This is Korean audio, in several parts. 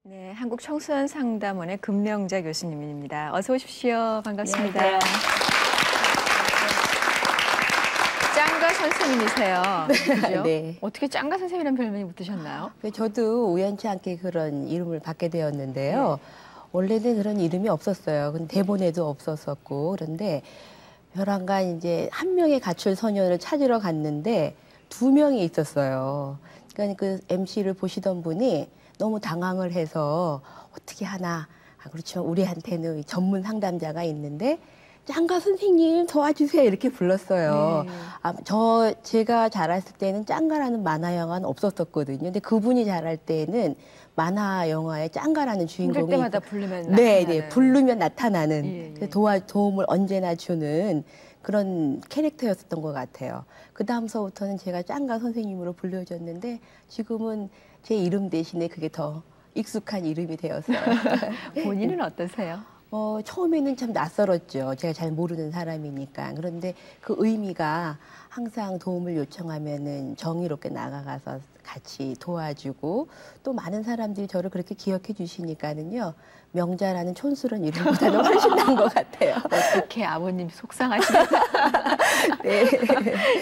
네, 한국청소년상담원의 금명자 교수님입니다. 어서 오십시오. 반갑습니다. 안녕하세요. 짱가 선생님이세요. 그죠? 네. 어떻게 짱가 선생님이라는 별명이 붙으셨나요? 저도 우연치 않게 그런 이름을 받게 되었는데요. 원래는 그런 이름이 없었어요. 근데 대본에도 없었었고. 그런데 벼랑간 이제 한 명의 가출 소년을 찾으러 갔는데 두 명이 있었어요. 그러니까 그 MC를 보시던 분이 너무 당황을 해서 어떻게 하나. 그렇지만 우리한테는 전문 상담자가 있는데 짱가 선생님 도와주세요 이렇게 불렀어요. 네. 제가 자랐을 때는 짱가라는 만화 영화는 없었었거든요. 근데 그분이 자랄 때는 만화 영화에 짱가라는 주인공이 힘들 때마다 부르면 네, 나타나는. 부르면 나타나는 예, 예. 도움을 언제나 주는 그런 캐릭터였었던 것 같아요. 그 다음서부터는 제가 짱가 선생님으로 불려졌는데 지금은 제 이름 대신에 그게 더 익숙한 이름이 되었어요. 본인은 어떠세요? 처음에는 참 낯설었죠. 제가 잘 모르는 사람이니까. 그런데 그 의미가 항상 도움을 요청하면은 정의롭게 나가가서 같이 도와주고 또 많은 사람들이 저를 그렇게 기억해 주시니까는요. 명자라는 촌스러운 이름보다는 훨씬 나은 것 같아요. 어떻게 아버님 속상하시겠어요? 네.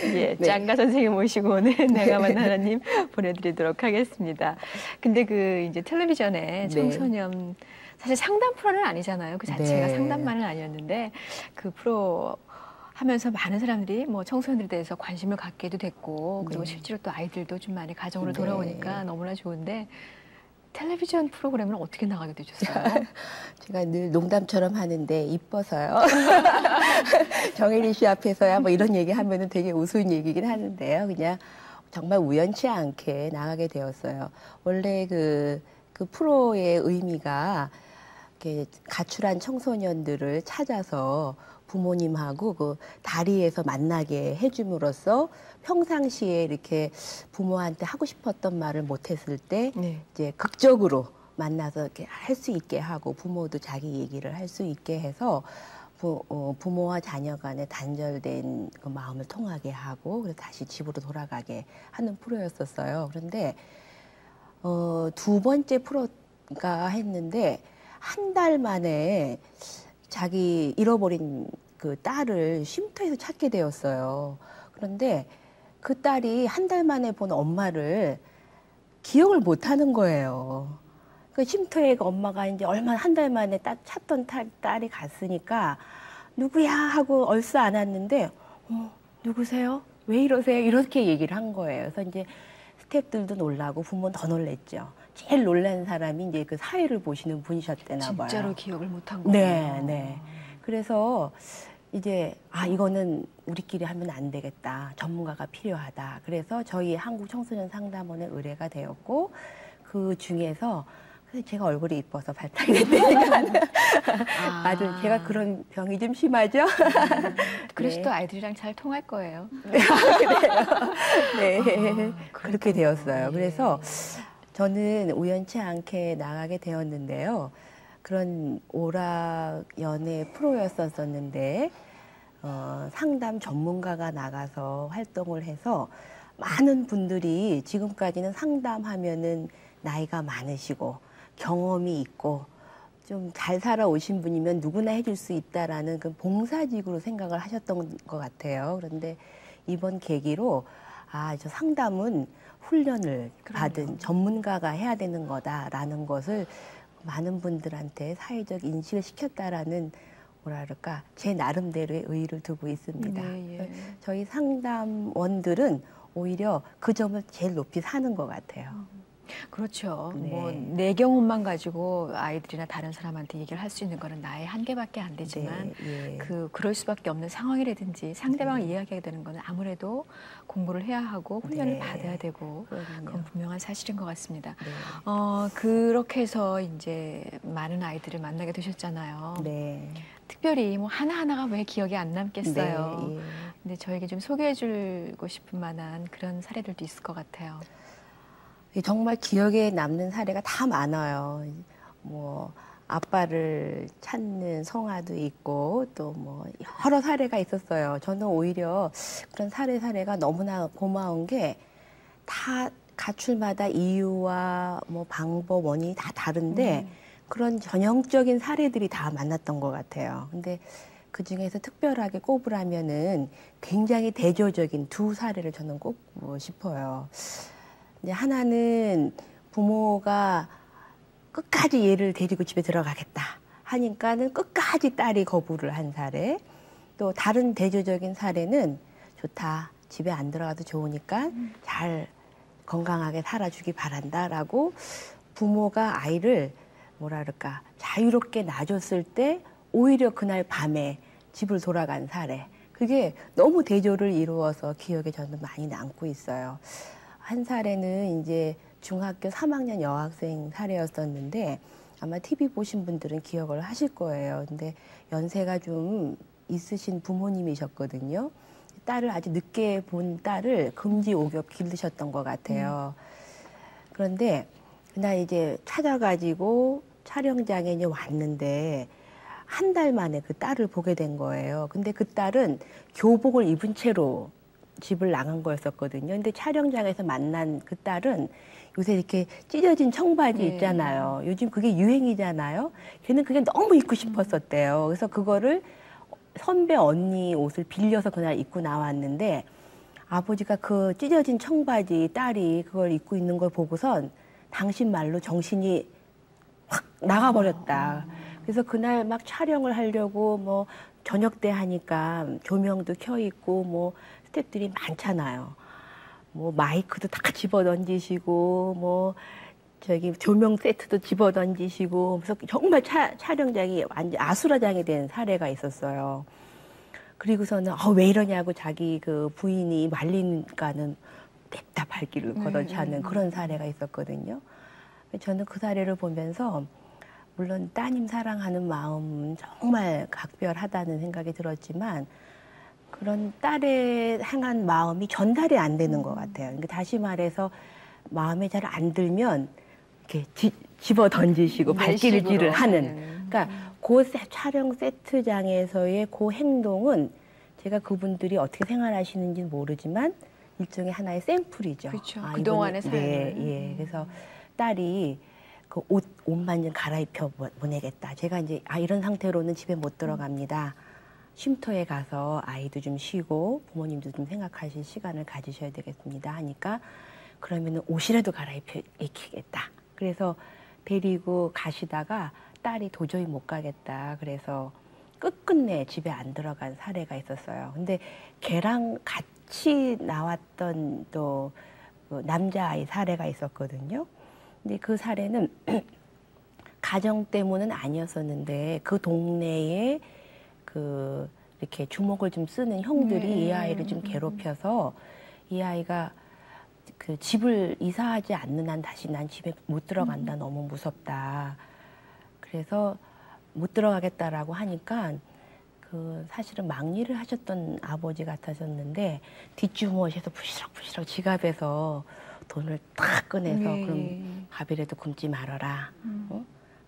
예, 네. 짱가 선생님 모시고 오늘 내가 만난 하나님 보내드리도록 하겠습니다. 근데 그 이제 텔레비전에 네. 청소년 사실 상담 프로는 아니잖아요. 그 자체가 네. 상담만은 아니었는데 그 프로 하면서 많은 사람들이 뭐 청소년들에 대해서 관심을 갖게도 됐고 그리고 네. 실제로 또 아이들도 좀 많이 가정으로 네. 돌아오니까 너무나 좋은데 텔레비전 프로그램은 어떻게 나가게 되셨어요? 제가 늘 농담처럼 하는데 이뻐서요. 정혜리 씨 앞에서야 뭐 이런 얘기 하면은 되게 우스운 얘기긴 하는데요. 그냥 정말 우연치 않게 나가게 되었어요. 원래 그 프로의 의미가 이렇게 가출한 청소년들을 찾아서 부모님하고 그 다리에서 만나게 해줌으로써 평상시에 이렇게 부모한테 하고 싶었던 말을 못했을 때 네. 이제 극적으로 만나서 이렇게 할 수 있게 하고 부모도 자기 얘기를 할 수 있게 해서 부모와 자녀 간에 단절된 그 마음을 통하게 하고 그래서 다시 집으로 돌아가게 하는 프로였었어요. 그런데 두 번째 프로가 했는데 한 달 만에 자기 잃어버린 그 딸을 쉼터에서 찾게 되었어요. 그런데 그 딸이 한 달 만에 본 엄마를 기억을 못 하는 거예요. 그 쉼터에 그 엄마가 이제 얼마나 한 달 만에 찾던 딸이 갔으니까 누구야 하고 얼싸 안았는데 누구세요? 왜 이러세요? 이렇게 얘기를 한 거예요. 그래서 이제 스태프들도 놀라고 부모는 더 놀랬죠. 제일 놀란 사람이 이제 그 사회를 보시는 분이셨대나 봐요. 진짜로 기억을 못한 거예요. 네, 네. 그래서 이제 이거는 우리끼리 하면 안 되겠다. 전문가가 필요하다. 그래서 저희 한국청소년상담원에 의뢰가 되었고 그 중에서 제가 얼굴이 이뻐서 발탁이 됐다니까. 아주 제가 그런 병이 좀 심하죠. 그래서 네. 또 아이들이랑 잘 통할 거예요. 네, 그렇게 되었어요. 예. 그래서 저는 우연치 않게 나가게 되었는데요. 그런 오락 연애 프로였었는데 상담 전문가가 나가서 활동을 해서 많은 분들이 지금까지는 상담하면은 나이가 많으시고 경험이 있고 좀 잘 살아오신 분이면 누구나 해줄 수 있다라는 그 봉사직으로 생각을 하셨던 것 같아요. 그런데 이번 계기로 저 상담은 훈련을 받은 전문가가 해야 되는 거다라는 것을 많은 분들한테 사회적 인식을 시켰다라는 뭐랄까 제 나름대로의 의의를 두고 있습니다. 네, 예. 저희 상담원들은 오히려 그 점을 제일 높이 사는 것 같아요. 그렇죠. 네. 뭐 내 경험만 가지고 아이들이나 다른 사람한테 얘기를 할 수 있는 거는 나의 한계밖에 안 되지만 네, 예. 그럴 수밖에 없는 상황이라든지 상대방을 이야기하게 되는 거는 아무래도 공부를 해야 하고 훈련을 네. 받아야 되고 그럼요. 그건 분명한 사실인 것 같습니다. 네. 그렇게 해서 이제 많은 아이들을 만나게 되셨잖아요. 네. 특별히 뭐 하나하나가 왜 기억에 안 남겠어요. 네, 예. 근데 저에게 좀 소개해주고 싶은 만한 그런 사례들도 있을 것 같아요. 정말 기억에 남는 사례가 다 많아요. 뭐 아빠를 찾는 성화도 있고 또 뭐 여러 사례가 있었어요. 저는 오히려 그런 사례가 너무나 고마운 게 다 가출마다 이유와 뭐 방법, 원인이 다 다른데 그런 전형적인 사례들이 다 만났던 것 같아요. 근데 그 중에서 특별하게 꼽으라면은 굉장히 대조적인 두 사례를 저는 꼽고 싶어요. 이제 하나는 부모가 끝까지 얘를 데리고 집에 들어가겠다 하니까는 끝까지 딸이 거부를 한 사례. 또 다른 대조적인 사례는 좋다. 집에 안 들어가도 좋으니까 잘 건강하게 살아주기 바란다라고 부모가 아이를 뭐라 그럴까 자유롭게 놔줬을 때 오히려 그날 밤에 집을 돌아간 사례. 그게 너무 대조를 이루어서 기억에 저는 많이 남고 있어요. 한 사례는 이제 중학교 3학년 여학생 사례였었는데 아마 TV 보신 분들은 기억을 하실 거예요. 근데 연세가 좀 있으신 부모님이셨거든요. 딸을 아주 늦게 본 딸을 금지 오겹 기르셨던 것 같아요. 그런데 그날 이제 찾아가지고 촬영장에 이제 왔는데 한 달 만에 그 딸을 보게 된 거예요. 근데 그 딸은 교복을 입은 채로 집을 나간 거였었거든요. 근데 촬영장에서 만난 그 딸은 요새 이렇게 찢어진 청바지 있잖아요. 요즘 그게 유행이잖아요. 걔는 그게 너무 입고 싶었었대요. 그래서 그거를 선배 언니 옷을 빌려서 그날 입고 나왔는데 아버지가 그 찢어진 청바지 딸이 그걸 입고 있는 걸 보고선 당신 말로 정신이 확 나가버렸다. 그래서 그날 막 촬영을 하려고 뭐 저녁 때 하니까 조명도 켜 있고 뭐 스태프들이 많잖아요. 뭐 마이크도 다 집어 던지시고 뭐 저기 조명 세트도 집어 던지시고 그래서 정말 촬영장이 완전 아수라장이 된 사례가 있었어요. 그리고서는 왜 이러냐고 자기 그 부인이 말리니까는 냅다 발길을 걷어차는 그런 사례가 있었거든요. 저는 그 사례를 보면서 물론 따님 사랑하는 마음은 정말 각별하다는 생각이 들었지만 그런 딸에 향한 마음이 전달이 안 되는 것 같아요. 그러니까 다시 말해서 마음에 잘 안 들면 이렇게 집어 던지시고 발길질을 하는. 그러니까 그 촬영 세트장에서의 그 행동은 제가 그분들이 어떻게 생활하시는지 모르지만 일종의 하나의 샘플이죠. 그렇죠. 그동안의 삶을. 네, 예. 그래서 딸이 그 옷만 좀 갈아입혀 보내겠다. 제가 이제 이런 상태로는 집에 못 들어갑니다. 쉼터에 가서 아이도 좀 쉬고 부모님도 좀 생각하실 시간을 가지셔야 되겠습니다 하니까 그러면은 옷이라도 갈아입혀 익히겠다. 그래서 데리고 가시다가 딸이 도저히 못 가겠다. 그래서 끝끝내 집에 안 들어간 사례가 있었어요. 근데 걔랑 같이 나왔던 또 남자아이 사례가 있었거든요. 근데 그 사례는 가정 때문은 아니었었는데 그 동네에 그 이렇게 주먹을 좀 쓰는 형들이 이 아이를 좀 괴롭혀서 이 아이가 그 집을 이사하지 않는 한 다시 난 집에 못 들어간다. 너무 무섭다. 그래서 못 들어가겠다라고 하니까 그 사실은 막일을 하셨던 아버지 같아졌는데 뒷주머니에서 부시럭부시럭 지갑에서 돈을 딱 꺼내서 그럼 밥이라도 굶지 말아라.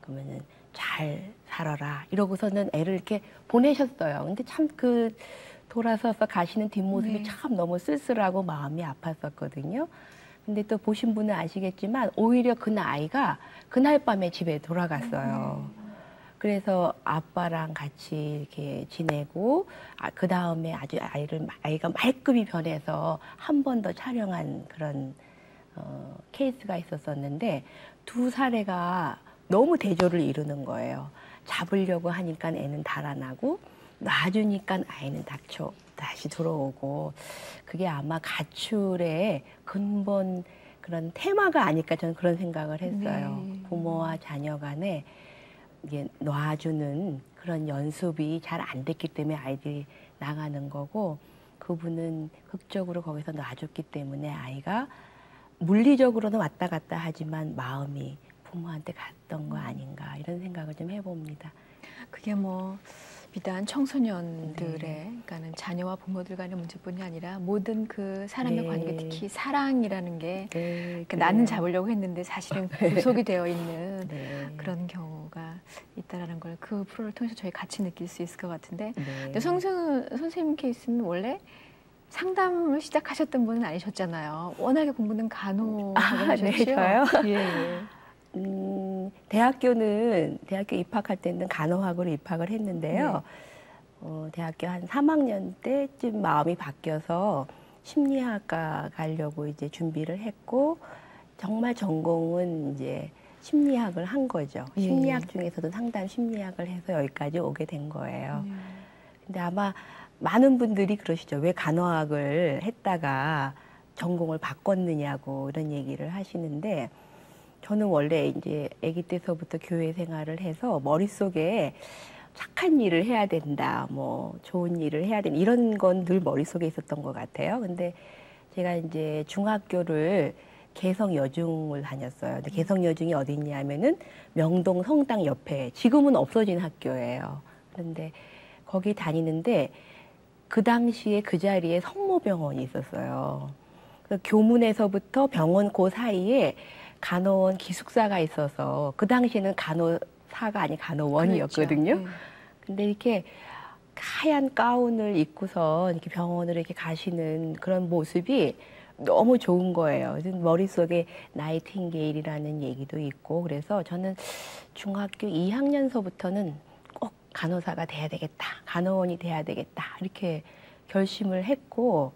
그러면은 잘 살아라. 이러고서는 애를 이렇게 보내셨어요. 근데 참 그 돌아서서 가시는 뒷모습이 참 너무 쓸쓸하고 마음이 아팠었거든요. 근데 또 보신 분은 아시겠지만 오히려 그 아이가 그날 밤에 집에 돌아갔어요. 그래서 아빠랑 같이 이렇게 지내고 그 다음에 아주 아이가 말끔히 변해서 한 번 더 촬영한 그런 케이스가 있었었는데 두 사례가 너무 대조를 이루는 거예요. 잡으려고 하니까 애는 달아나고 놔주니까 아이는 다시 들어오고 그게 아마 가출의 근본 그런 테마가 아닐까 저는 그런 생각을 했어요. 부모와 자녀 간에 이게 놔주는 그런 연습이 잘 안 됐기 때문에 아이들이 나가는 거고 그분은 극적으로 거기서 놔줬기 때문에 아이가 물리적으로는 왔다 갔다 하지만 마음이 부모한테 갔던 거 아닌가 이런 생각을 좀 해봅니다. 그게 뭐 비단 청소년들의 그러니까는 자녀와 부모들 간의 문제뿐이 아니라 모든 그 사람의 관계 특히 사랑이라는 게 나는 잡으려고 했는데 사실은 구속이 되어 있는 그런 경우가 있다라는 걸 그 프로를 통해서 저희 같이 느낄 수 있을 것 같은데 근데 선생님 케이스는 원래 상담을 시작하셨던 분은 아니셨잖아요. 워낙에 공부는 간호학을 하셨죠. 네, 저요? 예, 예. 대학교 입학할 때는 간호학으로 입학을 했는데요. 대학교 한 3학년 때쯤 마음이 바뀌어서 심리학과 가려고 이제 준비를 했고, 정말 전공은 이제 심리학을 한 거죠. 예. 심리학 중에서도 상담 심리학을 해서 여기까지 오게 된 거예요. 근데 아마 많은 분들이 그러시죠. 왜 간호학을 했다가 전공을 바꿨느냐고 이런 얘기를 하시는데, 저는 원래 이제 아기 때서부터 교회 생활을 해서 머릿속에 착한 일을 해야 된다, 뭐 좋은 일을 해야 된다, 이런 건 늘 머릿속에 있었던 것 같아요. 근데 제가 이제 중학교를 개성여중을 다녔어요. 근데 개성여중이 어디 있냐면은 명동 성당 옆에, 지금은 없어진 학교예요. 그런데 거기 다니는데 그 당시에 그 자리에 성모병원이 있었어요. 그래서 교문에서부터 병원 그 사이에 간호원 기숙사가 있어서, 그 당시에는 간호사가 아닌 간호원이었거든요. 그렇죠. 근데 이렇게 하얀 가운을 입고서 이렇게 병원을 이렇게 가시는 그런 모습이 너무 좋은 거예요. 머릿속에 나이팅게일이라는 얘기도 있고, 그래서 저는 중학교 2학년서부터는 꼭 간호사가 돼야 되겠다, 간호원이 돼야 되겠다, 이렇게 결심을 했고,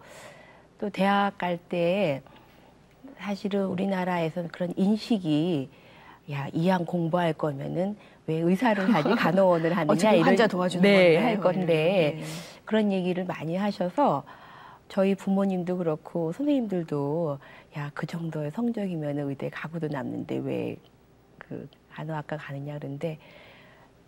또 대학 갈 때 사실은 우리나라에서는 그런 인식이, 야, 이왕 공부할 거면은 왜 의사를 하지 간호원을 하느냐, 이런, 환자 도와주는 네, 건데. 할 건데, 네. 그런 얘기를 많이 하셔서 저희 부모님도 그렇고 선생님들도, 야, 그 정도의 성적이면 의대 가고도 남는데 왜 그 간호학과 가느냐 그러는데,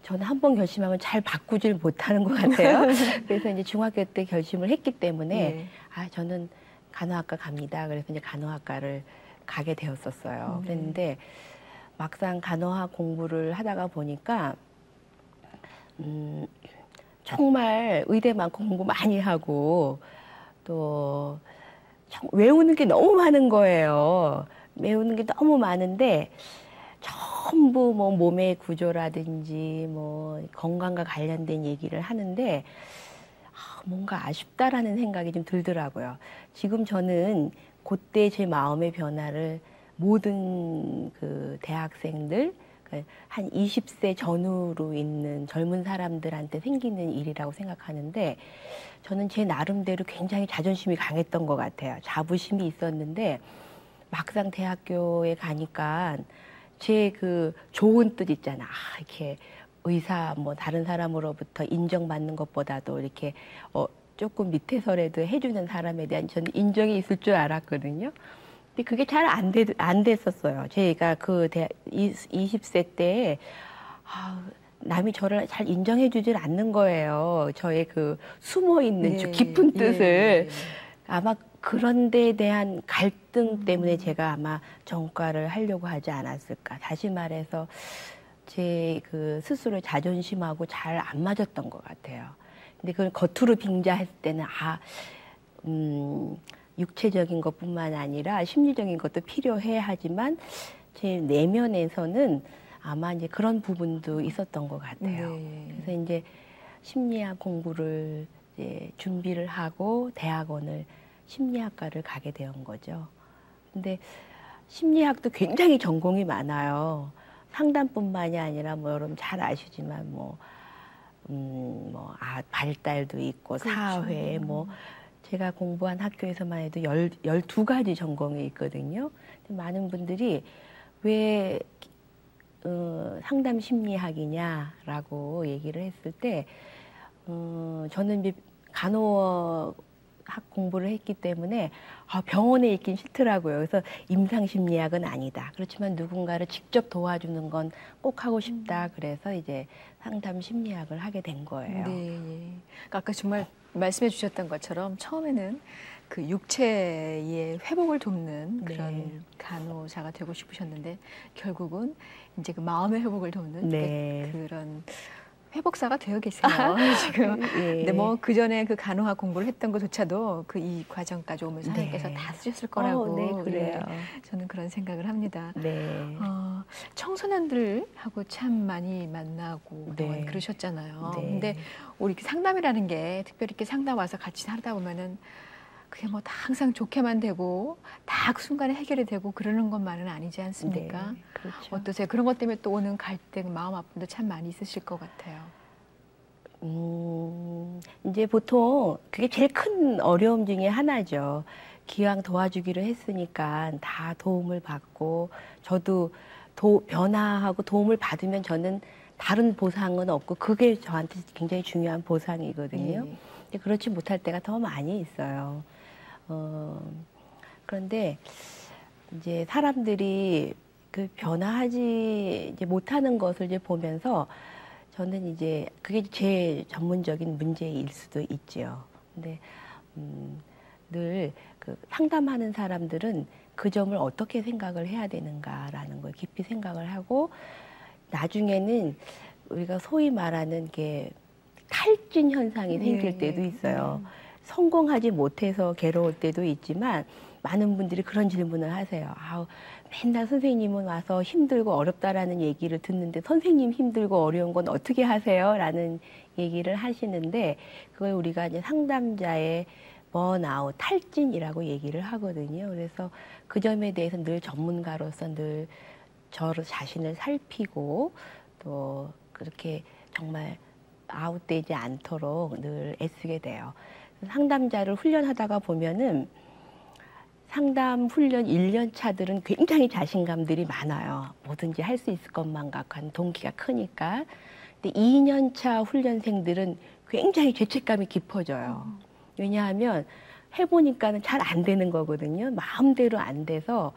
저는 한 번 결심하면 잘 바꾸질 못하는 것 같아요. 그래서 이제 중학교 때 결심을 했기 때문에 저는 간호학과 갑니다. 그래서 이제 간호학과를 가게 되었었어요. 그랬는데 막상 간호학 공부를 하다가 보니까 정말 의대만큼 공부 많이 하고 또 외우는 게 너무 많은 거예요. 외우는 게 너무 많은데 전부 뭐 몸의 구조라든지 뭐 건강과 관련된 얘기를 하는데 뭔가 아쉽다라는 생각이 좀 들더라고요. 지금 저는 그때 제 마음의 변화를 모든 그 대학생들, 한 20세 전후로 있는 젊은 사람들한테 생기는 일이라고 생각하는데, 저는 제 나름대로 굉장히 자존심이 강했던 것 같아요. 자부심이 있었는데 막상 대학교에 가니까 제 그 좋은 뜻 있잖아. 이렇게 의사 뭐 다른 사람으로부터 인정받는 것보다도 이렇게 조금 밑에서라도 해주는 사람에 대한 저는 인정이 있을 줄 알았거든요. 근데 그게 잘 안 됐었어요. 제가 그 20세 때 남이 저를 잘 인정해 주질 않는 거예요. 저의 그 숨어 있는 깊은 뜻을. 아마 그런 데에 대한 갈등 때문에 제가 아마 전과를 하려고 하지 않았을까. 다시 말해서 제 그 스스로의 자존심하고 잘 안 맞았던 것 같아요. 근데 그걸 겉으로 빙자했을 때는 육체적인 것뿐만 아니라 심리적인 것도 필요해 하지만 제 내면에서는 아마 이제 그런 부분도 있었던 것 같아요. 그래서 이제 심리학 공부를 이제 준비를 하고 대학원을 심리학과를 가게 된 거죠. 근데 심리학도 굉장히 전공이 많아요. 상담뿐만이 아니라 뭐 여러분 잘 아시지만 발달도 있고 그렇죠. 사회 제가 공부한 학교에서만 해도 12가지 전공이 있거든요. 많은 분들이 왜 상담 심리학이냐라고 얘기를 했을 때 저는 이제 간호학 공부를 했기 때문에 병원에 있긴 싫더라고요. 그래서 임상심리학은 아니다. 그렇지만 누군가를 직접 도와주는 건 꼭 하고 싶다. 그래서 이제 상담 심리학을 하게 된 거예요. 네. 아까 정말 말씀해 주셨던 것처럼 처음에는 그 육체의 회복을 돕는 그런 간호사가 되고 싶으셨는데 결국은 이제 그 마음의 회복을 돕는 그런 회복사가 되어 계세요. 지금. 근데 뭐 그 전에 그 간호학 공부를 했던 것조차도 그 이 과정까지 오면서 하나님께서 다 쓰셨을 거라고. 그래요. 저는 그런 생각을 합니다. 네. 청소년들하고 참 많이 만나고 그러셨잖아요. 근데 우리 상담이라는 게 특별히 이렇게 상담 와서 같이 하다 보면은 그게 뭐 다 항상 좋게만 되고 다 그 순간에 해결이 되고 그러는 것만은 아니지 않습니까? 네, 그렇죠. 어떠세요? 그런 것 때문에 또 오는 갈등, 마음 아픔도 참 많이 있으실 것 같아요. 이제 보통 그게 제일 큰 어려움 중에 하나죠. 기왕 도와주기로 했으니까 다 도움을 받고 저도 변화하고 도움을 받으면 저는 다른 보상은 없고 그게 저한테 굉장히 중요한 보상이거든요. 예. 근데 그렇지 못할 때가 더 많이 있어요. 그런데 이제 사람들이 그 변화하지 이제 못하는 것을 이제 보면서 저는 이제 그게 제 전문적인 문제일 수도 있죠. 근데 늘 그 상담하는 사람들은 그 점을 어떻게 생각을 해야 되는가라는 걸 깊이 생각을 하고 나중에는 우리가 소위 말하는 게 탈진 현상이 생길 때도 있어요. 성공하지 못해서 괴로울 때도 있지만 많은 분들이 그런 질문을 하세요. 아우, 맨날 선생님은 와서 힘들고 어렵다라는 얘기를 듣는데 선생님 힘들고 어려운 건 어떻게 하세요? 라는 얘기를 하시는데 그걸 우리가 이제 상담자의 번아웃, 탈진이라고 얘기를 하거든요. 그래서 그 점에 대해서 늘 전문가로서 늘 저 자신을 살피고 또 그렇게 정말 아웃되지 않도록 늘 애쓰게 돼요. 상담자를 훈련하다가 보면은 상담 훈련 1년 차들은 굉장히 자신감들이 많아요. 뭐든지 할 수 있을 것만 같고 한 동기가 크니까. 근데 2년 차 훈련생들은 굉장히 죄책감이 깊어져요. 왜냐하면 해보니까는 잘 안 되는 거거든요. 마음대로 안 돼서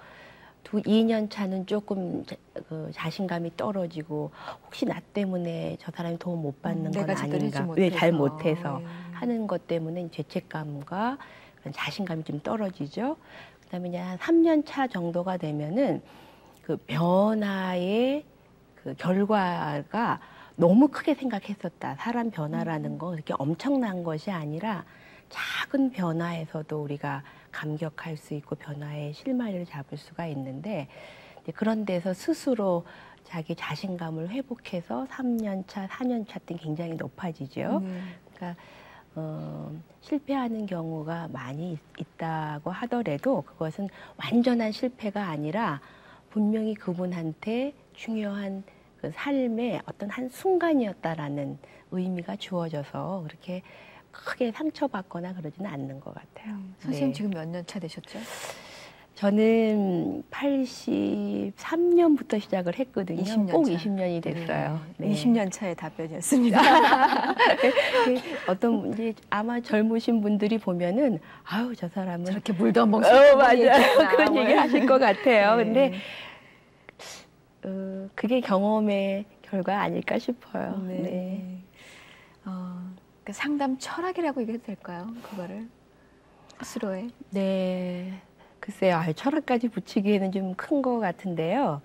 2년 차는 조금 자신감이 떨어지고 혹시 나 때문에 저 사람이 도움 못 받는 건 아닌가, 왜 잘 못해서 하는 것 때문에 죄책감과 그런 자신감이 좀 떨어지죠. 그다음에 이제 한 3년 차 정도가 되면은 그 변화의 그 결과가 너무 크게 생각했었다. 사람 변화라는 건 그렇게 엄청난 것이 아니라 작은 변화에서도 우리가 감격할 수 있고 변화의 실마리를 잡을 수가 있는데 그런 데서 스스로 자기 자신감을 회복해서 3년 차, 4년 차 때 굉장히 높아지죠. 그러니까 실패하는 경우가 많이 있다고 하더라도 그것은 완전한 실패가 아니라 분명히 그분한테 중요한 그 삶의 어떤 한 순간이었다라는 의미가 주어져서 그렇게 크게 상처받거나 그러지는 않는 것 같아요. 선생님 네. 지금 몇 년 차 되셨죠? 저는 83년부터 시작을 했거든요. 20년 꼭 차. 20년이 됐어요. 네. 20년 차의 답변이었습니다. 어떤 이제 아마 젊으신 분들이 보면은 아유 저 사람은 저렇게 물도 안 먹고 맞아요. 그런 얘기 하실 것 같아요. 네. 근데 그게 경험의 결과 아닐까 싶어요. 네. 네. 그 상담 철학이라고 얘기해도 될까요? 그거를 스스로의. 네. 글쎄요, 철학까지 붙이기에는 좀 큰 것 같은데요.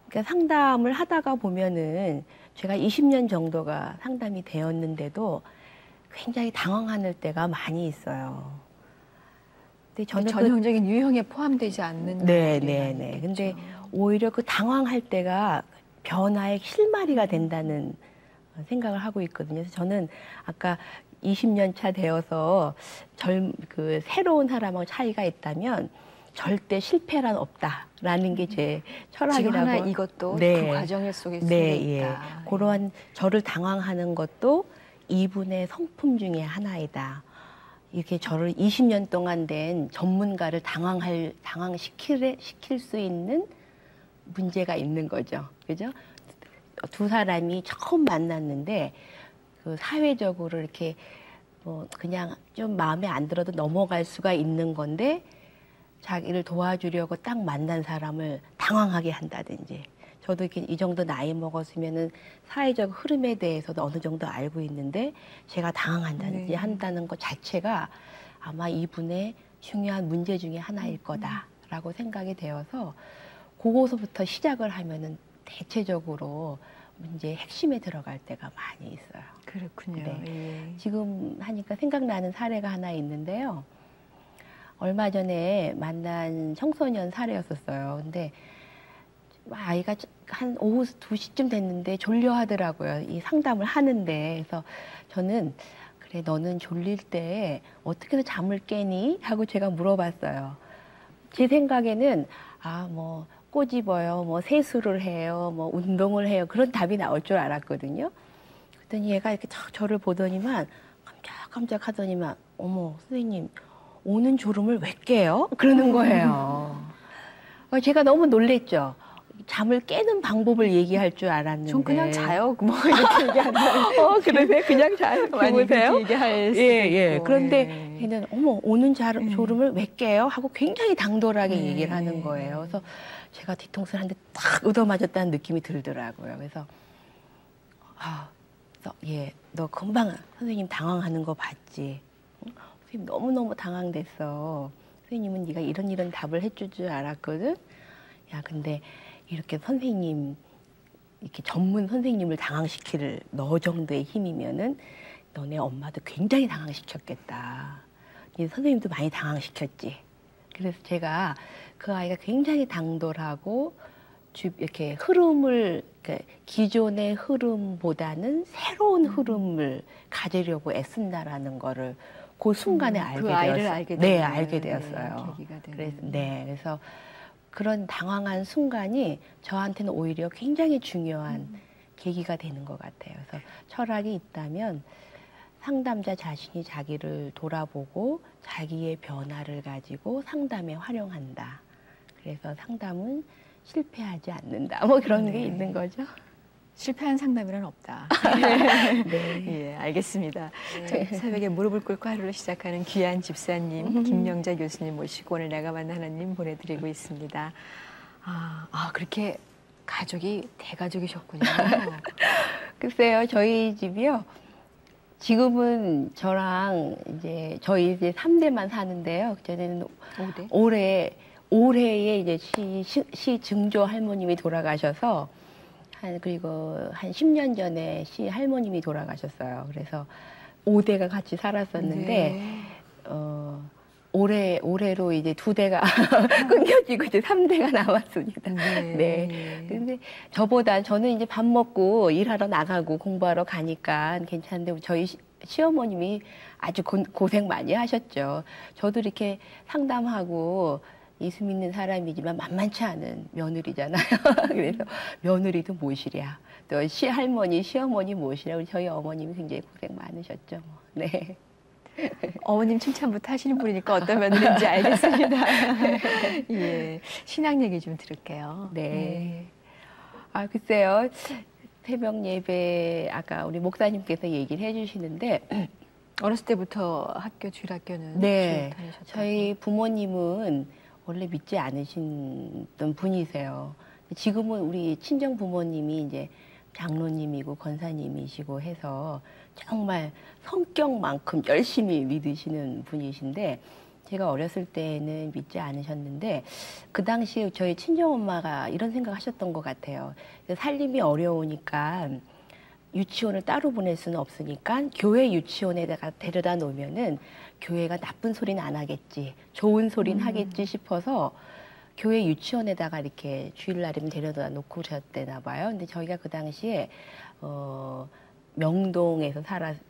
그러니까 상담을 하다가 보면은 제가 20년 정도가 상담이 되었는데도 굉장히 당황할 때가 많이 있어요. 근데 저는 전형적인 유형에 포함되지 않는 네. 근데 오히려 그 당황할 때가 변화의 실마리가 된다는 생각을 하고 있거든요. 그래서 저는 아까 20년 차 되어서 그 새로운 사람하고 차이가 있다면 절대 실패란 없다라는 게 제 철학이라고. 지금 하나 이것도 네. 그 과정 속에 네, 있다. 예. 그러한 저를 당황하는 것도 이분의 성품 중에 하나이다. 이렇게 저를 20년 동안 된 전문가를 당황시킬 수 있는 문제가 있는 거죠. 그죠? 두 사람이 처음 만났는데 그 사회적으로 이렇게 그냥 좀 마음에 안 들어도 넘어갈 수가 있는 건데 자기를 도와주려고 딱 만난 사람을 당황하게 한다든지. 저도 이렇게 이 정도 나이 먹었으면은 사회적 흐름에 대해서도 어느 정도 알고 있는데 제가 당황한다든지 한다는 것 자체가 아마 이분의 중요한 문제 중에 하나일 거다라고 생각이 되어서 그거서부터 시작을 하면은 대체적으로 문제의 핵심에 들어갈 때가 많이 있어요. 그렇군요. 네. 예. 지금 하니까 생각나는 사례가 하나 있는데요. 얼마 전에 만난 청소년 사례였었어요. 근데 아이가 한 오후 2시쯤 됐는데 졸려 하더라고요. 이 상담을 하는데. 그래서 저는 그래, 너는 졸릴 때 어떻게 해서 잠을 깨니? 하고 제가 물어봤어요. 제 생각에는 뭐 꼬집어요, 뭐 세수를 해요, 뭐 운동을 해요, 그런 답이 나올 줄 알았거든요. 그랬더니 얘가 이렇게 탁 저를 보더니만 깜짝깜짝 하더니만, 어머 선생님 오는 졸음을 왜 깨요? 그러는 거예요. 제가 너무 놀랬죠. 잠을 깨는 방법을 얘기할 줄 알았는데. 전 그냥 자요. 뭐 이렇게 얘기한다. 그러네. 그냥 자요. 그러세요? 얘기할 수도 있고. 그런데 걔는 어머 오는 졸음을 왜 깨요? 하고 굉장히 당돌하게 얘기를 하는 거예요. 그래서 제가 뒤통수를 한 대 딱 얻어맞았다는 느낌이 들더라고요. 그래서 너 금방 선생님 당황하는 거 봤지? 선생님 너무너무 당황됐어. 선생님은 네가 이런 답을 해줄 줄 알았거든. 야, 근데 이렇게 선생님, 이렇게 전문 선생님을 당황시킬 너 정도의 힘이면은 너네 엄마도 굉장히 당황시켰겠다. 네 선생님도 많이 당황시켰지. 그래서 제가 그 아이가 굉장히 당돌하고 이렇게 흐름을, 그러니까 기존의 흐름보다는 새로운 흐름을 가지려고 애쓴다라는 거를 그 순간에 알게 그 아이를 되었어요. 알게 네, 알게 되었어요. 계기가 되는. 그래서 그런 당황한 순간이 저한테는 오히려 굉장히 중요한 계기가 되는 것 같아요. 그래서 철학이 있다면 상담자 자신이 자기를 돌아보고 자기의 변화를 가지고 상담에 활용한다. 그래서 상담은 실패하지 않는다. 뭐 그런 게 있는 거죠. 실패한 상담이란 없다. 예, 알겠습니다. 새벽에 무릎을 꿇고 하루를 시작하는 귀한 집사님, 김명자 교수님 모시고 오늘 내가 만난 하나님 보내드리고 있습니다. 그렇게 가족이 대가족이셨군요. 글쎄요, 저희 집이요. 지금은 저랑 저희 이제 3대만 사는데요. 그전에는 5대? 올해에 이제 시 증조 할머님이 돌아가셔서 그리고 한 10년 전에 시 할머님이 돌아가셨어요. 그래서 5대가 같이 살았었는데, 올해로 이제 2대가 끊겨지고 이제 3대가 남았습니다. 네. 근데 저는 이제 밥 먹고 일하러 나가고 공부하러 가니까 괜찮은데 저희 시어머님이 아주 고생 많이 하셨죠. 저도 이렇게 상담하고 예수 믿는 사람이지만 만만치 않은 며느리잖아요. 그래서 며느리도 모시랴. 또 시할머니, 시어머니 모시랴. 우리 저희 어머님이 굉장히 고생 많으셨죠. 뭐. 네. 어머님 칭찬부터 하시는 분이니까 어떤 며느리인지 알겠습니다. 예, 신앙 얘기 좀 들을게요. 네. 글쎄요. 새벽 예배 아까 우리 목사님께서 얘기를 해주시는데 어렸을 때부터 주일 학교는 네. 다니셨다고. 저희 부모님은 원래 믿지 않으셨던 분이세요. 지금은 우리 친정 부모님이 이제 장로님이고 권사님이시고 해서 정말 성격만큼 열심히 믿으시는 분이신데 제가 어렸을 때는 믿지 않으셨는데 그 당시에 저희 친정엄마가 이런 생각하셨던 것 같아요. 살림이 어려우니까 유치원을 따로 보낼 수는 없으니까 교회 유치원에다가 데려다 놓으면은 교회가 나쁜 소리는 안 하겠지, 좋은 소리는 하겠지 싶어서 교회 유치원에다가 이렇게 주일날이면 데려다 놓고 그러셨대나 봐요. 근데 저희가 그 당시에 명동에서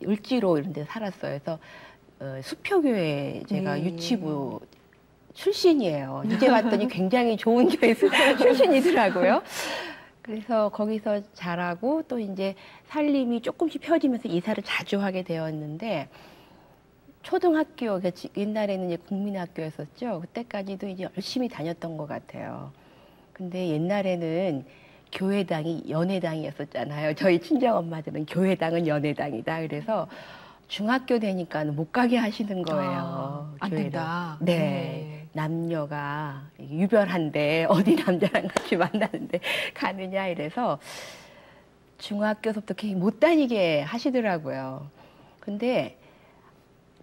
을지로 이런 데 살았어요. 그래서 수표교회 제가 유치부 출신이에요. 이제 봤더니 굉장히 좋은 교회 출신이더라고요. 그래서 거기서 자라고 또 이제 살림이 조금씩 펴지면서 이사를 자주 하게 되었는데 초등학교, 옛날에는 이제 국민학교였었죠. 그때까지도 이제 열심히 다녔던 것 같아요. 근데 옛날에는 교회당이 연회당이었었잖아요. 저희 친정엄마들은 교회당은 연회당이다. 그래서 중학교 되니까 못 가게 하시는 거예요. 안 된다. 네. 남녀가 유별한데 어디 남자랑 같이 만나는데 가느냐 이래서 중학교서부터 못 다니게 하시더라고요. 근데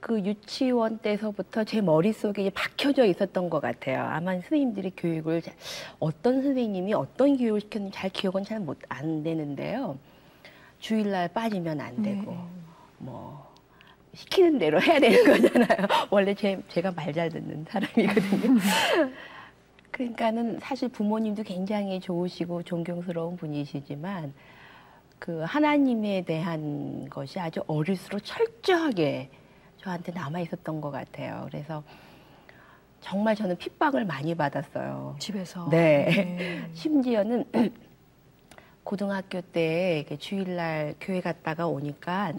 그 유치원 때서부터 제 머릿속에 이제 박혀져 있었던 것 같아요. 아마 선생님들이 교육을 어떤 선생님이 어떤 교육을 시켰는지 잘 기억은 잘 안 되는데요. 주일날 빠지면 안 되고 뭐 시키는 대로 해야 되는 거잖아요. 원래 제가 말 잘 듣는 사람이거든요. 그러니까는 사실 부모님도 굉장히 좋으시고 존경스러운 분이시지만 그 하나님에 대한 것이 아주 어릴수록 철저하게 저한테 남아 있었던 것 같아요. 그래서 정말 저는 핍박을 많이 받았어요. 집에서. 네. 심지어는 고등학교 때 이렇게 주일날 교회 갔다가 오니까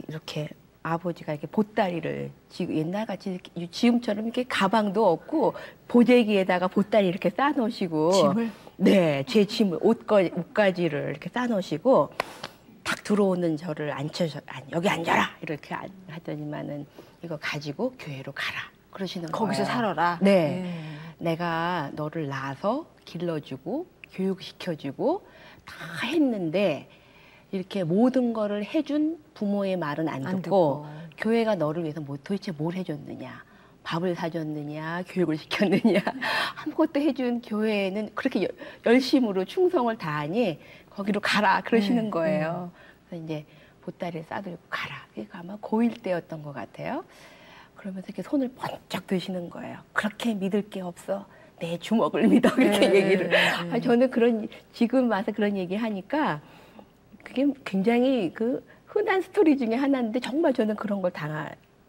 이렇게 아버지가 이렇게 보따리를 옛날같이 지금처럼 이렇게 가방도 없고 보재기에다가 보따리 이렇게 싸놓으시고 짐을? 네, 제 짐을 옷가지를 이렇게 싸놓으시고 딱 들어오는 저를 여기 앉아라 이렇게 하더니만은 이거 가지고 교회로 가라 그러시는 거예요. 거기서 살아라. 네, 내가 너를 낳아서 길러주고 교육시켜주고 다 했는데 이렇게 모든 거를 해준 부모의 말은 안 듣고 교회가 너를 위해서 도대체 뭘 해줬느냐, 밥을 사줬느냐, 교육을 시켰느냐 아무것도 해준 교회는 그렇게 열심으로 충성을 다하니 거기로 가라 그러시는 거예요. 그래서 이제 보따리를 싸들고 가라. 그러니까 아마 고1 때였던 것 같아요. 그러면서 이렇게 손을 번쩍 드시는 거예요. 그렇게 믿을 게 없어. 내 주먹을 믿어. 그렇게 얘기를. 저는 지금 와서 그런 얘기 하니까 그게 굉장히 그 흔한 스토리 중에 하나인데 정말 저는 그런 걸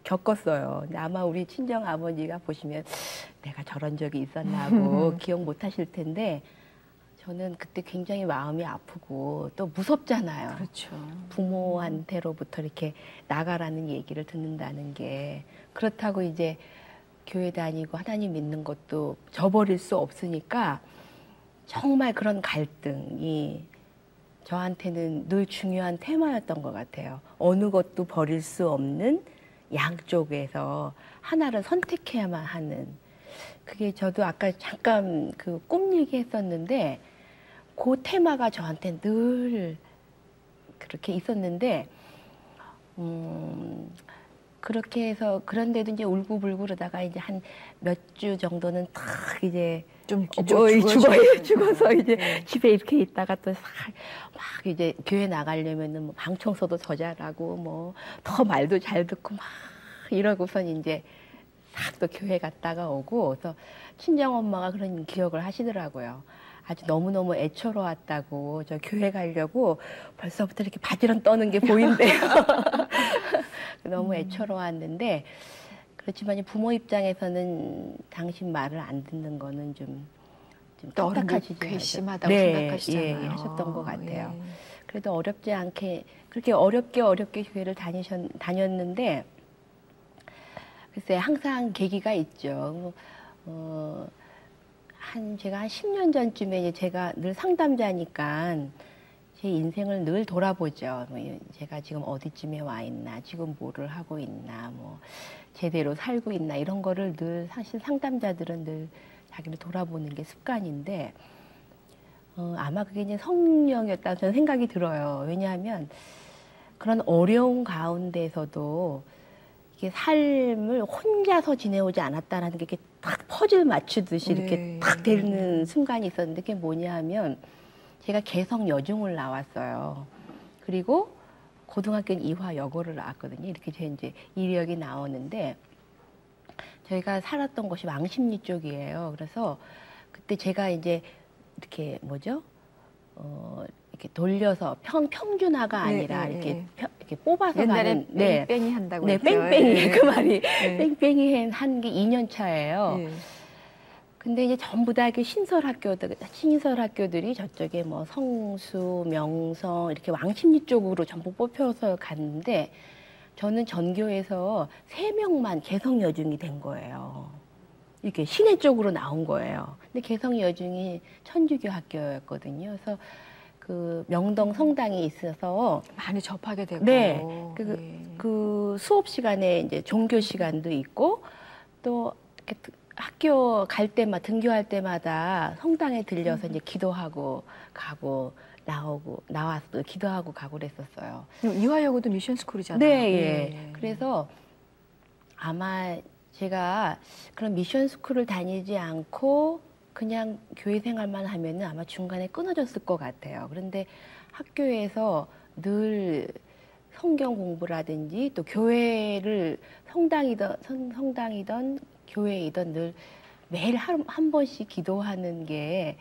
겪었어요. 근데 아마 우리 친정 아버지가 보시면 내가 저런 적이 있었나 하고 기억 못 하실 텐데 저는 그때 굉장히 마음이 아프고 또 무섭잖아요. 그렇죠. 부모한테로부터 이렇게 나가라는 얘기를 듣는다는 게 그렇다고 이제 교회 다니고 하나님 믿는 것도 저버릴 수 없으니까 정말 그런 갈등이 저한테는 늘 중요한 테마였던 것 같아요. 어느 것도 버릴 수 없는 양쪽에서 하나를 선택해야만 하는. 그게 저도 아까 잠깐 그 꿈 얘기했었는데 그 테마가 저한테 늘 그렇게 있었는데 그렇게 해서 그런데도 이제 울고불고 그러다가 이제 한 몇 주 정도는 탁 이제 좀 죽어서 이제 집에 이렇게 있다가 또 막 이제 교회 나가려면은 뭐 방 청소도 더 잘하고 뭐 더 말도 잘 듣고 막 이러고선 이제 싹 또 교회 갔다가 오고 그래서 친정 엄마가 그런 기억을 하시더라고요. 아주 너무너무 애처로웠다고 저 교회 가려고 벌써부터 이렇게 바지런 떠는 게 보인대요. 너무 애처로웠는데 그렇지만 부모 입장에서는 당신 말을 안 듣는 거는 좀 딱딱하시지 괘씸하다고 생각하시잖아요. 예, 하셨던 것 같아요. 예. 그래도 어렵지 않게 그렇게 어렵게 교회를 다녔는데 글쎄 항상 계기가 있죠. 제가 한 10년 전쯤에 이제 제가 늘 상담자니까 제 인생을 늘 돌아보죠. 제가 지금 어디쯤에 와 있나, 지금 뭐를 하고 있나, 뭐 제대로 살고 있나 이런 거를 늘 사실 상담자들은 늘 자기를 돌아보는 게 습관인데 아마 그게 이제 성령이었다고 저는 생각이 들어요. 왜냐하면 그런 어려운 가운데서도 이게 삶을 혼자서 지내오지 않았다라는 게 이렇게 딱 퍼즐 맞추듯이 이렇게 딱 되는 순간이 있었는데 그게 뭐냐 하면 제가 개성 여중을 나왔어요. 그리고 고등학교는 이화여고를 나왔거든요. 이렇게 제 이제 이력이 나오는데 저희가 살았던 곳이 왕십리 쪽이에요. 그래서 그때 제가 이제 이렇게 이렇게 돌려서 평준화가 아니라 이렇게 뽑아서 옛날에 가는 뺑뺑이 한다고 네, 했죠. 뺑뺑이 그 말이 뺑뺑이 한 게 2년 차예요. 근데 이제 전부 다 이렇게 신설학교들이 저쪽에 뭐 성수, 명성 이렇게 왕십리 쪽으로 전부 뽑혀서 갔는데 저는 전교에서 3명만 개성여중이 된 거예요. 이렇게 시내 쪽으로 나온 거예요. 근데 개성여중이 천주교 학교였거든요. 그래서 그 명동 성당이 있어서 많이 접하게 되고. 네, 그 수업 시간에 이제 종교 시간도 있고 또 이렇게 학교 갈 때마다 등교할 때마다 성당에 들려서 이제 기도하고 가고 나와서 기도하고 가고 그랬었어요. 이화여고도 미션 스쿨이잖아요. 네, 예. 그래서 아마 제가 그런 미션 스쿨을 다니지 않고 그냥 교회 생활만 하면은 아마 중간에 끊어졌을 것 같아요. 그런데 학교에서 늘 성경 공부라든지 또 교회를 성당이던 교회이던 늘 매일 한 번씩 기도하는 게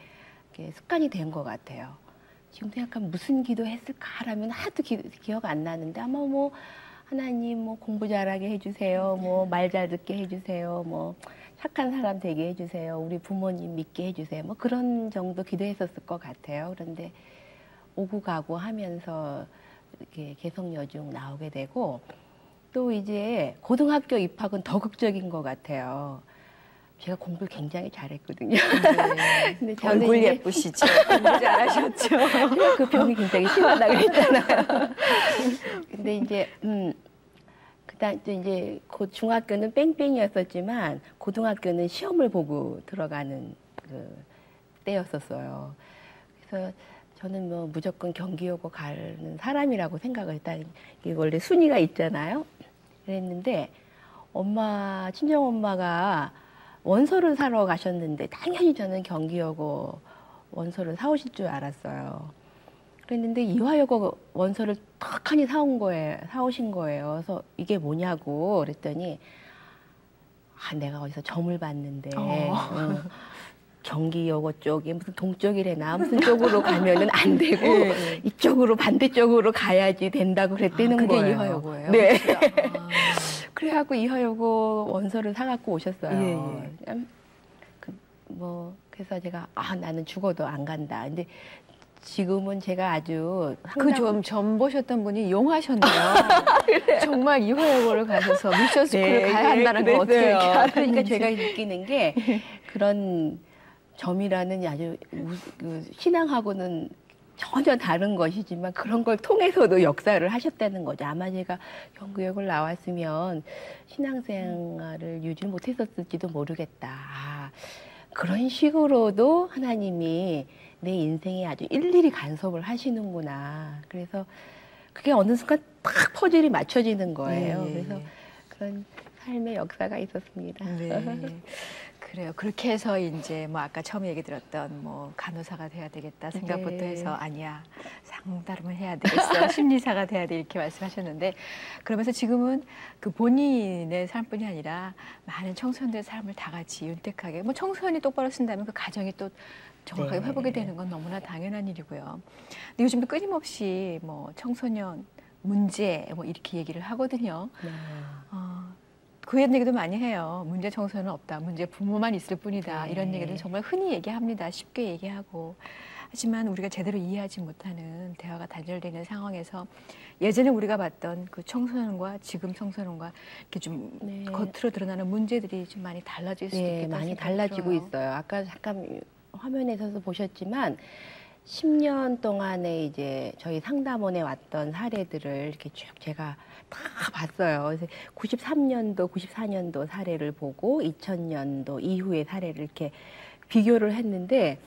습관이 된 것 같아요. 지금 생각하면 무슨 기도했을까라면 하도 기억 안 나는데 아마 뭐 하나님 뭐 공부 잘하게 해주세요, 뭐 말 잘 듣게 해주세요, 뭐 착한 사람 되게 해주세요, 우리 부모님 믿게 해주세요, 뭐 그런 정도 기도했었을 것 같아요. 그런데 오고 가고 하면서 이렇게 개성여중 나오게 되고 또 이제 고등학교 입학은 더 극적인 것 같아요. 제가 공부를 굉장히 잘했거든요. 네. 근데 저는 얼굴 이제 예쁘시죠? 공부 잘하셨죠? 그 병이 굉장히 심하다고 했잖아요. 근데 이제 그다음 또 이제 중학교는 뺑뺑이였었지만 고등학교는 시험을 보고 들어가는 그 때였었어요. 그래서 저는 뭐 무조건 경기여고 가는 사람이라고 생각을 했다. 이게 원래 순위가 있잖아요. 그랬는데 친정 엄마가 원서를 사러 가셨는데 당연히 저는 경기여고 원서를 사오실 줄 알았어요. 그랬는데 이화여고 원서를 턱하니 사오신 거예요. 그래서 이게 뭐냐고 그랬더니 내가 어디서 점을 봤는데 경기여고 쪽에 무슨 동쪽이래나 무슨 쪽으로 가면은 안 되고 네. 이쪽으로 반대쪽으로 가야지 된다고 그랬다는 그게 거예요. 이화여고예요? 네. 그래갖고 이화여고 원서를 사갖고 오셨어요. 예. 그래서 제가 나는 죽어도 안 간다. 근데 지금은 제가 아주 점 보셨던 분이 용하셨네요. 정말 이화여고를 가셔서 미션 스쿨을 가야 한다는 걸 어떻게 이렇게 알았는지. 그러니까 제가 느끼는 게 그런 점이라는 아주 신앙하고는 전혀 다른 것이지만 그런 걸 통해서도 역사를 하셨다는 거죠. 아마 제가 경구역을 나왔으면 신앙생활을 유지 못했었을지도 모르겠다. 그런 식으로도 하나님이 내 인생에 아주 일일이 간섭을 하시는구나. 그래서 그게 어느 순간 딱 퍼즐이 맞춰지는 거예요. 네. 그래서 그런 삶의 역사가 있었습니다. 네. 그래요. 그렇게 해서 이제 뭐 아까 처음 얘기 들었던 뭐 간호사가 돼야 되겠다 생각부터 네. 해서 아니야 상담을 해야 되겠어 심리사가 돼야 돼 이렇게 말씀하셨는데 그러면서 지금은 그 본인의 삶뿐이 아니라 많은 청소년들의 삶을 다 같이 윤택하게 뭐 청소년이 똑바로 쓴다면 그 가정이 또 정확하게 네. 회복이 되는 건 너무나 당연한 일이고요. 근데 요즘도 끊임없이 뭐 청소년 문제 뭐 이렇게 얘기를 하거든요. 네. 그런 얘기도 많이 해요. 문제 청소는 없다. 문제 부모만 있을 뿐이다. 네. 이런 얘기를 정말 흔히 얘기합니다. 쉽게 얘기하고. 하지만 우리가 제대로 이해하지 못하는 대화가 단절되는 상황에서 예전에 우리가 봤던 그 청소년과 지금 청소년과 이렇게 좀 네. 겉으로 드러나는 문제들이 좀 많이 달라질 수도 네, 있겠다. 많이 생각이 달라지고 들어요. 있어요. 아까 잠깐 화면에서도 보셨지만 10년 동안에 이제 저희 상담원에 왔던 사례들을 이렇게 쭉 제가 다 봤어요. 그래서 93년도, 94년도 사례를 보고 2000년도 이후의 사례를 이렇게 비교를 했는데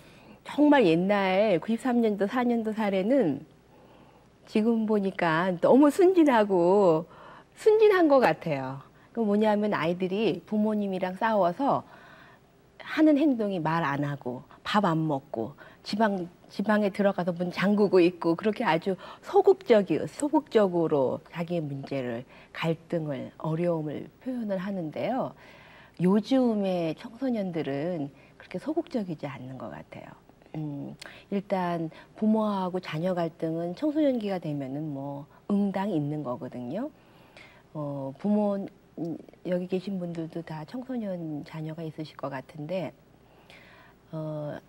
정말 옛날 93년도, 4년도 사례는 지금 보니까 너무 순진한 것 같아요. 그 뭐냐면 아이들이 부모님이랑 싸워서 하는 행동이 말 안 하고 밥 안 먹고 지방에 들어가서 문 잠그고 있고 그렇게 아주 소극적으로 자기의 문제를 갈등을 어려움을 표현을 하는데요. 요즘의 청소년들은 그렇게 소극적이지 않는 것 같아요. 일단 부모하고 자녀 갈등은 청소년기가 되면은 뭐 응당 있는 거거든요. 부모 여기 계신 분들도 다 청소년 자녀가 있으실 것 같은데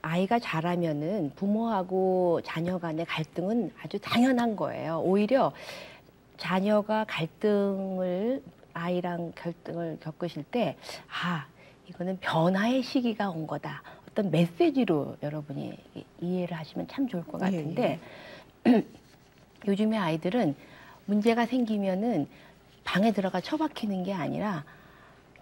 아이가 자라면은 부모하고 자녀 간의 갈등은 아주 당연한 거예요. 오히려 자녀가 아이랑 갈등을 겪으실 때, 이거는 변화의 시기가 온 거다. 어떤 메시지로 여러분이 이해를 하시면 참 좋을 것 같은데, 요즘의 아이들은 문제가 생기면은 방에 들어가 처박히는 게 아니라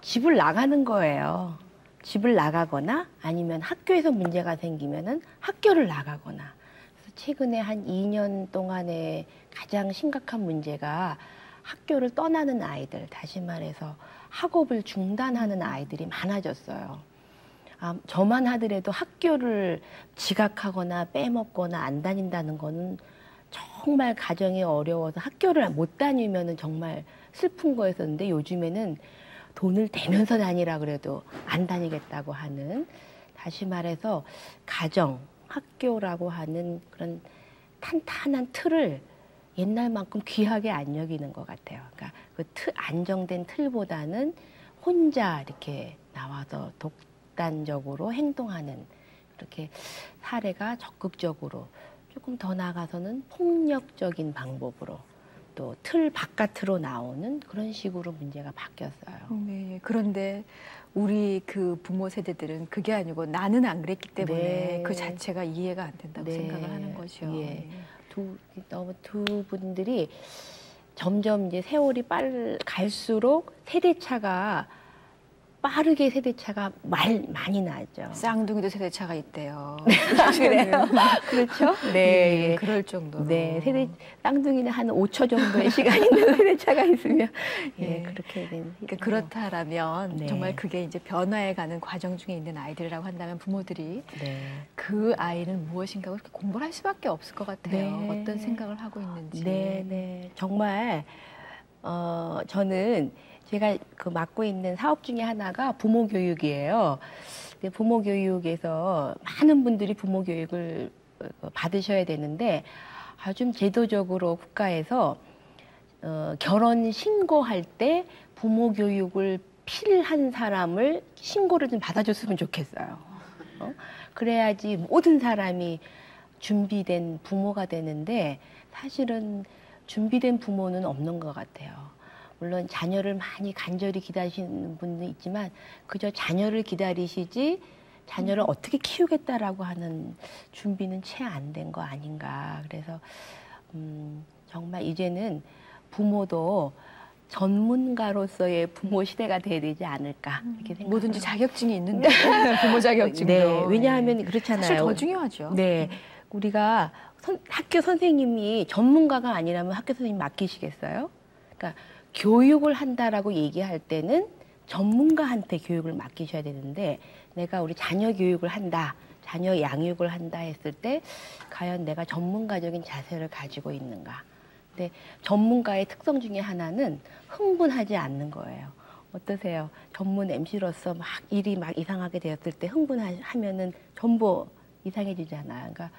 집을 나가는 거예요. 집을 나가거나 아니면 학교에서 문제가 생기면은 학교를 나가거나. 그래서 최근에 한 2년 동안에 가장 심각한 문제가 학교를 떠나는 아이들, 다시 말해서 학업을 중단하는 아이들이 많아졌어요. 저만 하더라도 학교를 지각하거나 빼먹거나 안 다닌다는 거는 정말 가정이 어려워서 학교를 못 다니면은 정말 슬픈 거였었는데 요즘에는 돈을 대면서 다니라 그래도 안 다니겠다고 하는, 다시 말해서 가정, 학교라고 하는 그런 탄탄한 틀을 옛날만큼 귀하게 안 여기는 것 같아요. 그러니까 그 안정된 틀보다는 혼자 이렇게 나와서 독단적으로 행동하는 이렇게 사례가 적극적으로 조금 더 나아가서는 폭력적인 방법으로 또 틀 바깥으로 나오는 그런 식으로 문제가 바뀌었어요. 네, 그런데 우리 그 부모 세대들은 그게 아니고 나는 안 그랬기 때문에 네. 그 자체가 이해가 안 된다고 네. 생각을 하는 거죠. 예. 너무 두 분들이 점점 이제 세월이 갈수록 세대차가 빠르게 세대차가 많이 나죠. 쌍둥이도 세대차가 있대요. 그래요? 그렇죠? 네. 예, 그럴 정도로. 네. 쌍둥이는 한 5초 정도의 시간이 있는 세대차가 있으면 예, 그렇게 된. 그러니까 그렇다라면 네. 정말 그게 이제 변화해가는 과정 중에 있는 아이들이라고 한다면 부모들이 네. 그 아이는 무엇인가 그렇게 공부를 할 수밖에 없을 것 같아요. 네. 어떤 생각을 하고 있는지. 네. 정말 저는 제가 그 맡고 있는 사업 중에 하나가 부모 교육이에요. 부모 교육에서 많은 분들이 부모 교육을 받으셔야 되는데 아주 제도적으로 국가에서 결혼 신고할 때 부모 교육을 필한 사람을 신고를 좀 받아줬으면 좋겠어요. 그래야지 모든 사람이 준비된 부모가 되는데 사실은 준비된 부모는 없는 것 같아요. 물론 자녀를 많이 간절히 기다리시는 분도 있지만 그저 자녀를 기다리시지 자녀를 어떻게 키우겠다라고 하는 준비는 채 안 된 거 아닌가. 그래서 정말 이제는 부모도 전문가로서의 부모 시대가 돼야 되지 않을까 이렇게 생각합니다. 뭐든지 자격증이 있는데 부모 자격증도. 네, 왜냐하면 그렇잖아요. 사실 더 중요하죠. 네, 우리가 학교 선생님이 전문가가 아니라면 학교 선생님 맡기시겠어요? 그러니까 교육을 한다라고 얘기할 때는 전문가한테 교육을 맡기셔야 되는데 내가 우리 자녀 교육을 한다, 자녀 양육을 한다 했을 때 과연 내가 전문가적인 자세를 가지고 있는가. 근데 전문가의 특성 중에 하나는 흥분하지 않는 거예요. 어떠세요? 전문 MC로서 막 일이 막 이상하게 되었을 때 흥분하면은 전부 이상해지잖아요. 그러니까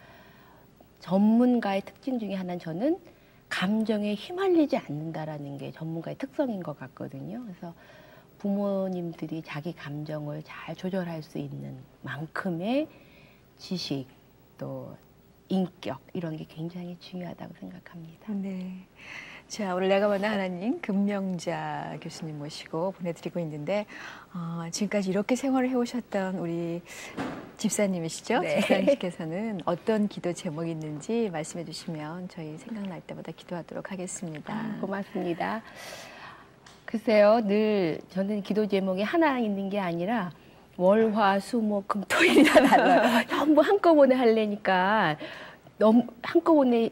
전문가의 특징 중에 하나는 저는 감정에 휘말리지 않는다라는 게 전문가의 특성인 것 같거든요. 그래서 부모님들이 자기 감정을 잘 조절할 수 있는 만큼의 지식 또 인격 이런 게 굉장히 중요하다고 생각합니다. 네. 자, 오늘 내가 만난 하나님 금명자 교수님 모시고 보내드리고 있는데 지금까지 이렇게 생활을 해오셨던 우리 집사님이시죠? 네. 집사님께서는 어떤 기도 제목이 있는지 말씀해 주시면 저희 생각날 때마다 기도하도록 하겠습니다. 고맙습니다. 글쎄요, 늘 저는 기도 제목이 하나 있는 게 아니라 월, 화, 수, 목, 금, 토일이 다 달라요. 전부 한꺼번에 하려니까 너무 한꺼번에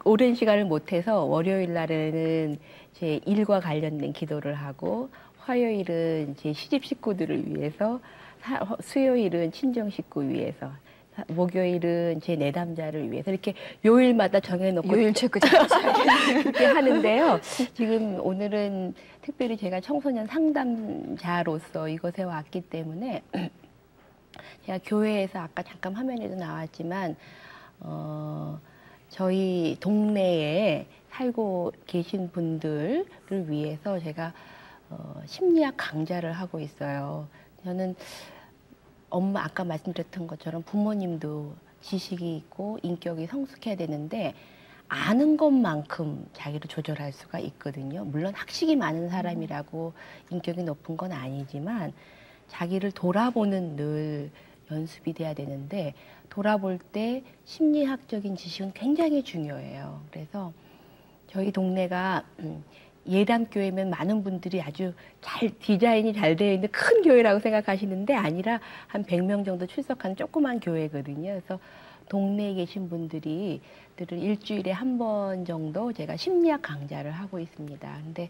오랜 시간을 못해서 월요일 날에는 제 일과 관련된 기도를 하고 화요일은 제 시집 식구들을 위해서 수요일은 친정 식구 위해서 목요일은 제 내담자를 위해서 이렇게 요일마다 정해놓고 요일 체크 그렇게 하는데요. 지금 오늘은 특별히 제가 청소년 상담자로서 이곳에 왔기 때문에 제가 교회에서 아까 잠깐 화면에도 나왔지만 저희 동네에 살고 계신 분들을 위해서 제가 심리학 강좌를 하고 있어요. 저는 아까 말씀드렸던 것처럼 부모님도 지식이 있고 인격이 성숙해야 되는데 아는 것만큼 자기를 조절할 수가 있거든요. 물론 학식이 많은 사람이라고 인격이 높은 건 아니지만 자기를 돌아보는 늘 연습이 돼야 되는데 돌아볼 때 심리학적인 지식은 굉장히 중요해요. 그래서 저희 동네가 예담교회면 많은 분들이 아주 디자인이 잘 되어 있는 큰 교회라고 생각하시는데 아니라 한 100명 정도 출석하는 조그만 교회거든요. 그래서 동네에 계신 분들이 일주일에 한 번 정도 제가 심리학 강좌를 하고 있습니다. 근데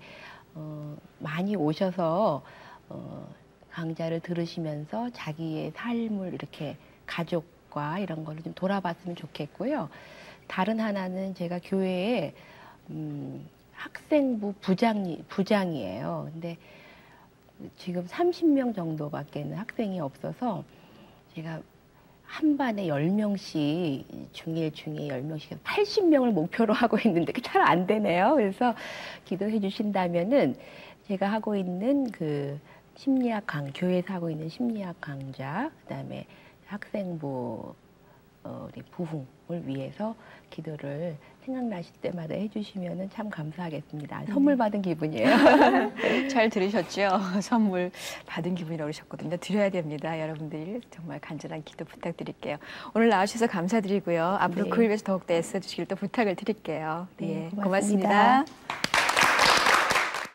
많이 오셔서 강좌를 들으시면서 자기의 삶을 이렇게 가족과 이런 거를 좀 돌아봤으면 좋겠고요. 다른 하나는 제가 교회에 학생부 부장이에요. 근데 지금 30명 정도밖에 학생이 없어서 제가 한 반에 10명씩, 중1 10명씩 80명을 목표로 하고 있는데 그게 잘 안 되네요. 그래서 기도해 주신다면은 제가 하고 있는 그 교회에서 하고 있는 심리학 강좌, 그다음에 학생부 우리 부흥을 위해서 기도를 생각나실 때마다 해주시면은 참 감사하겠습니다. 선물 받은 기분이에요. 잘 들으셨죠? 선물 받은 기분이라고 그러셨거든요. 드려야 됩니다. 여러분들 정말 간절한 기도 부탁드릴게요. 오늘 나와주셔서 감사드리고요. 앞으로 네. 그를 위해서 더욱더 애써주시길 또 부탁을 드릴게요. 네, 예, 고맙습니다. 고맙습니다.